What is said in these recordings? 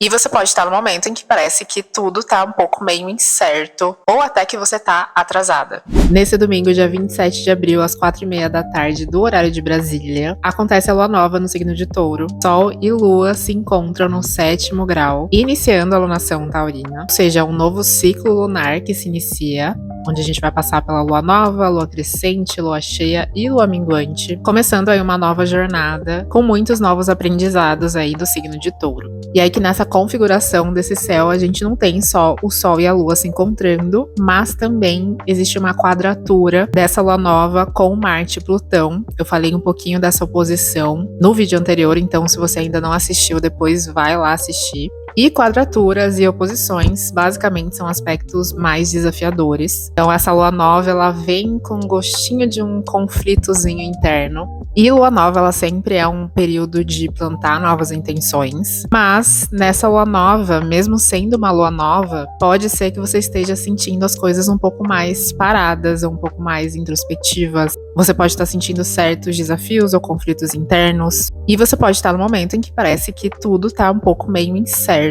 E você pode estar no momento em que parece que tudo tá um pouco meio incerto, ou até que você tá atrasada. Nesse domingo, dia 27 de abril, às 4h30 da tarde, do horário de Brasília, acontece a lua nova no signo de Touro. Sol e Lua se encontram no 7º grau, iniciando a lunação taurina, ou seja, um novo ciclo lunar que se inicia, onde a gente vai passar pela lua nova, lua crescente, lua cheia e lua minguante, começando aí uma nova jornada, com muitos novos aprendizados aí do signo de Touro. E aí que nessa configuração desse céu, a gente não tem só o Sol e a Lua se encontrando, mas também existe uma quadratura dessa lua nova com Marte e Plutão. Eu falei um pouquinho dessa oposição no vídeo anterior, então se você ainda não assistiu, depois vai lá assistir. E quadraturas e oposições, basicamente, são aspectos mais desafiadores. Então, essa lua nova, ela vem com um gostinho de um conflitozinho interno. E lua nova, ela sempre é um período de plantar novas intenções. Mas, nessa lua nova, mesmo sendo uma lua nova, pode ser que você esteja sentindo as coisas um pouco mais paradas, um pouco mais introspectivas. Você pode estar sentindo certos desafios ou conflitos internos. E você pode estar no momento em que parece que tudo tá um pouco meio incerto,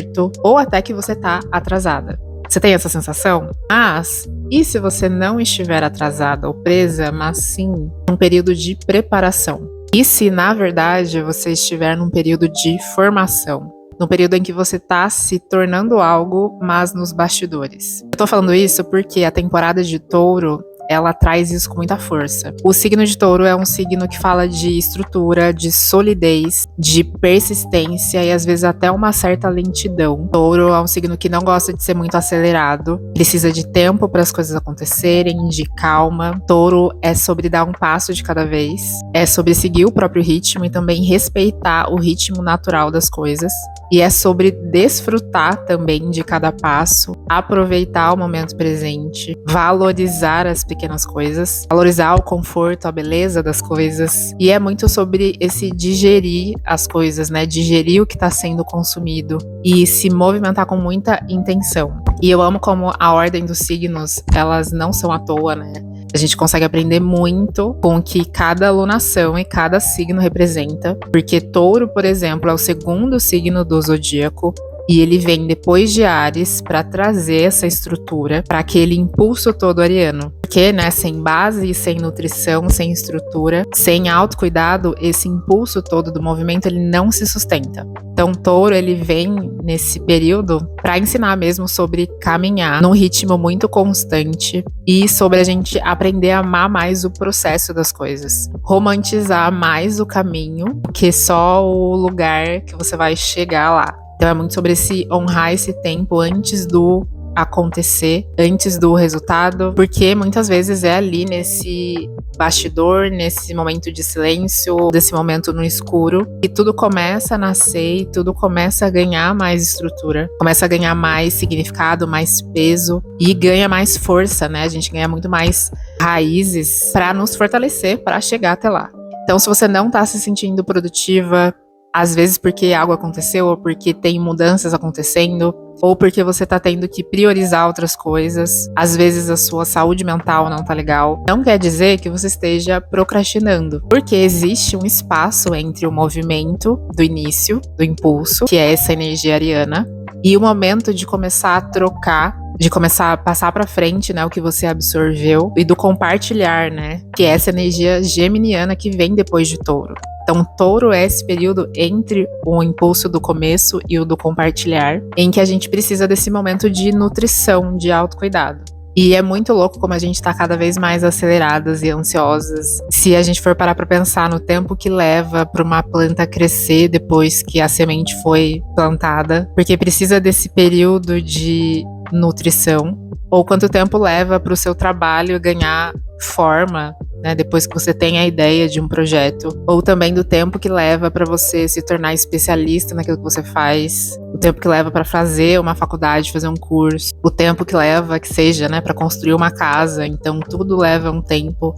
ou até que você tá atrasada. Você tem essa sensação? Mas, e se você não estiver atrasada ou presa, mas sim num período de preparação? E se, na verdade, você estiver num período de formação? No período em que você tá se tornando algo, mas nos bastidores. Eu tô falando isso porque a temporada de Touro, ela traz isso com muita força. O signo de Touro é um signo que fala de estrutura, de solidez, de persistência e às vezes até uma certa lentidão. Touro é um signo que não gosta de ser muito acelerado, precisa de tempo para as coisas acontecerem, de calma. Touro é sobre dar um passo de cada vez, é sobre seguir o próprio ritmo e também respeitar o ritmo natural das coisas. E é sobre desfrutar também de cada passo, aproveitar o momento presente, valorizar as pequenas coisas, valorizar o conforto, a beleza das coisas. E é muito sobre esse digerir as coisas, né? Digerir o que está sendo consumido e se movimentar com muita intenção. E eu amo como a ordem dos signos, elas não são à toa, né? A gente consegue aprender muito com o que cada alunação e cada signo representa, porque Touro, por exemplo, é o segundo signo do zodíaco e ele vem depois de Áries para trazer essa estrutura, para aquele impulso todo ariano. Porque, né, sem base, sem nutrição, sem estrutura, sem autocuidado, esse impulso todo do movimento, ele não se sustenta. Então, Touro, ele vem nesse período para ensinar mesmo sobre caminhar num ritmo muito constante e sobre a gente aprender a amar mais o processo das coisas. Romantizar mais o caminho que só o lugar que você vai chegar lá. Então é muito sobre honrar esse tempo antes do acontecer, antes do resultado, porque muitas vezes é ali nesse bastidor, nesse momento de silêncio, desse momento no escuro, que tudo começa a nascer e tudo começa a ganhar mais estrutura, começa a ganhar mais significado, mais peso e ganha mais força, né? A gente ganha muito mais raízes para nos fortalecer, para chegar até lá. Então, se você não tá se sentindo produtiva, às vezes porque algo aconteceu, ou porque tem mudanças acontecendo, ou porque você tá tendo que priorizar outras coisas, às vezes a sua saúde mental não tá legal, não quer dizer que você esteja procrastinando, porque existe um espaço entre o movimento do início, do impulso, que é essa energia ariana, e o momento de começar a trocar, de começar a passar para frente, né, o que você absorveu, e do compartilhar, né, que é essa energia geminiana que vem depois de Touro. Então, Touro é esse período entre o impulso do começo e o do compartilhar, em que a gente precisa desse momento de nutrição, de autocuidado. E é muito louco como a gente tá cada vez mais aceleradas e ansiosas. Se a gente for parar pra pensar no tempo que leva pra uma planta crescer depois que a semente foi plantada, porque precisa desse período de nutrição, ou quanto tempo leva para o seu trabalho ganhar forma, né, depois que você tem a ideia de um projeto, ou também do tempo que leva para você se tornar especialista naquilo que você faz, o tempo que leva para fazer uma faculdade, fazer um curso, o tempo que leva que seja, né, para construir uma casa. Então tudo leva um tempo.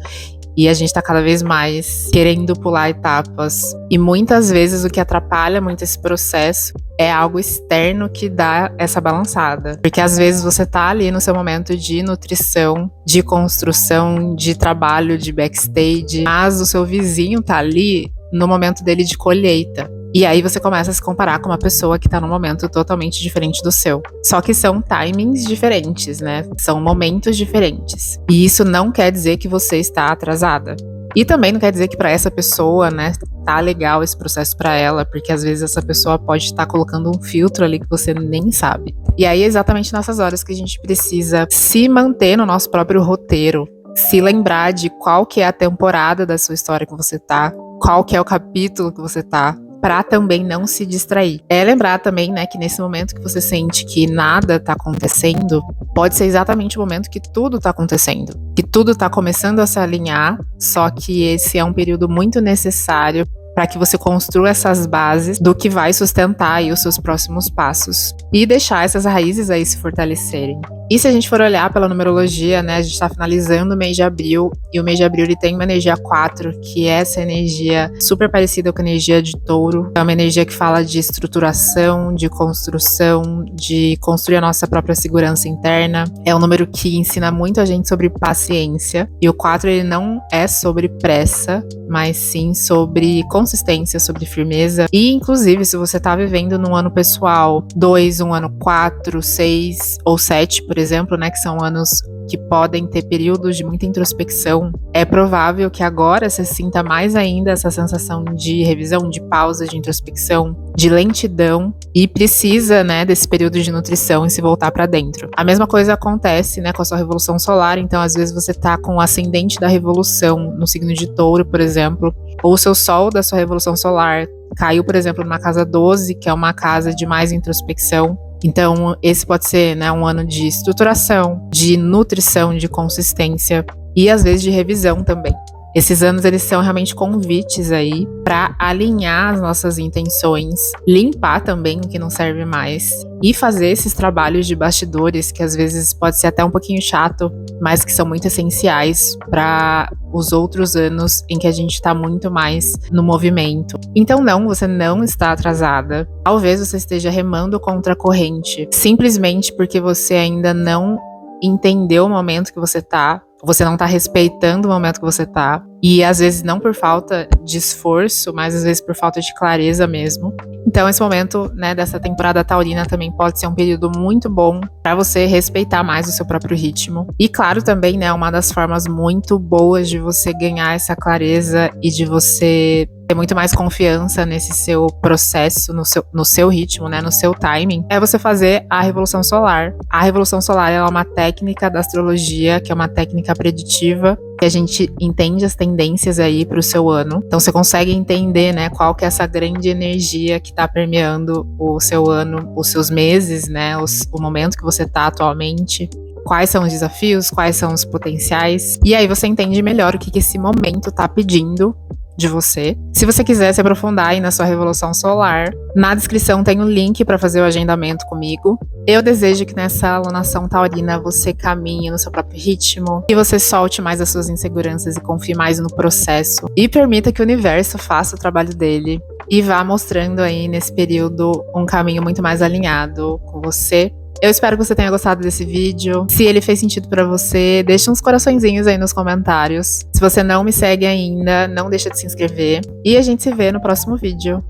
E a gente tá cada vez mais querendo pular etapas. E muitas vezes o que atrapalha muito esse processo é algo externo que dá essa balançada. Porque às vezes você tá ali no seu momento de nutrição, de construção, de trabalho, de backstage, mas o seu vizinho tá ali no momento dele de colheita. E aí você começa a se comparar com uma pessoa que tá num momento totalmente diferente do seu. Só que são timings diferentes, né? São momentos diferentes. E isso não quer dizer que você está atrasada. E também não quer dizer que para essa pessoa, né, tá legal esse processo para ela, porque às vezes essa pessoa pode estar colocando um filtro ali que você nem sabe. E aí é exatamente nessas horas que a gente precisa se manter no nosso próprio roteiro, se lembrar de qual que é a temporada da sua história que você tá, qual que é o capítulo que você tá, para também não se distrair. É lembrar também, né, que nesse momento que você sente que nada tá acontecendo, pode ser exatamente o momento que tudo tá acontecendo, que tudo tá começando a se alinhar, só que esse é um período muito necessário para que você construa essas bases do que vai sustentar aí os seus próximos passos e deixar essas raízes aí se fortalecerem. E se a gente for olhar pela numerologia, né, a gente está finalizando o mês de abril, e o mês de abril ele tem uma energia 4, que é essa energia super parecida com a energia de touro. É uma energia que fala de estruturação, de construção, de construir a nossa própria segurança interna. É um número que ensina muito a gente sobre paciência, e o 4 ele não é sobre pressa, mas sim sobre consistência, sobre firmeza. E inclusive, se você tá vivendo num ano pessoal 2, um ano 4, 6 ou 7, por exemplo, né, que são anos que podem ter períodos de muita introspecção, é provável que agora você sinta mais ainda essa sensação de revisão, de pausa, de introspecção, de lentidão, e precisa, né, desse período de nutrição e se voltar para dentro. A mesma coisa acontece, né, com a sua revolução solar. Então, às vezes você tá com o ascendente da revolução no signo de Touro, por exemplo, ou o seu sol da sua revolução solar caiu, por exemplo, numa casa 12, que é uma casa de mais introspecção. Então, esse pode ser, né, um ano de estruturação, de nutrição, de consistência e às vezes de revisão também. Esses anos eles são realmente convites aí para alinhar as nossas intenções, limpar também o que não serve mais e fazer esses trabalhos de bastidores que às vezes pode ser até um pouquinho chato, mas que são muito essenciais para os outros anos em que a gente está muito mais no movimento. Então não, você não está atrasada. Talvez você esteja remando contra a corrente, simplesmente porque você ainda não entendeu o momento que você não tá respeitando o momento que você tá. E às vezes não por falta de esforço, mas às vezes por falta de clareza mesmo. Então esse momento, né, dessa temporada taurina também pode ser um período muito bom para você respeitar mais o seu próprio ritmo. E claro também, né, uma das formas muito boas de você ganhar essa clareza e de você ter muito mais confiança nesse seu processo, no seu ritmo, né, no seu timing, é você fazer a Revolução Solar. A Revolução Solar ela é uma técnica da astrologia, que é uma técnica preditiva, que a gente entende as tendências aí para o seu ano. Então você consegue entender, né, qual que é essa grande energia que está permeando o seu ano, os seus meses, né, o momento que você está atualmente. Quais são os desafios, quais são os potenciais. E aí você entende melhor o que esse momento está pedindo de você. Se você quiser se aprofundar aí na sua revolução solar, na descrição tem um link para fazer o agendamento comigo. Eu desejo que nessa alunação taurina você caminhe no seu próprio ritmo, que você solte mais as suas inseguranças e confie mais no processo e permita que o universo faça o trabalho dele e vá mostrando aí nesse período um caminho muito mais alinhado com você. Eu espero que você tenha gostado desse vídeo. Se ele fez sentido pra você, deixa uns coraçõezinhos aí nos comentários. Se você não me segue ainda, não deixa de se inscrever. E a gente se vê no próximo vídeo.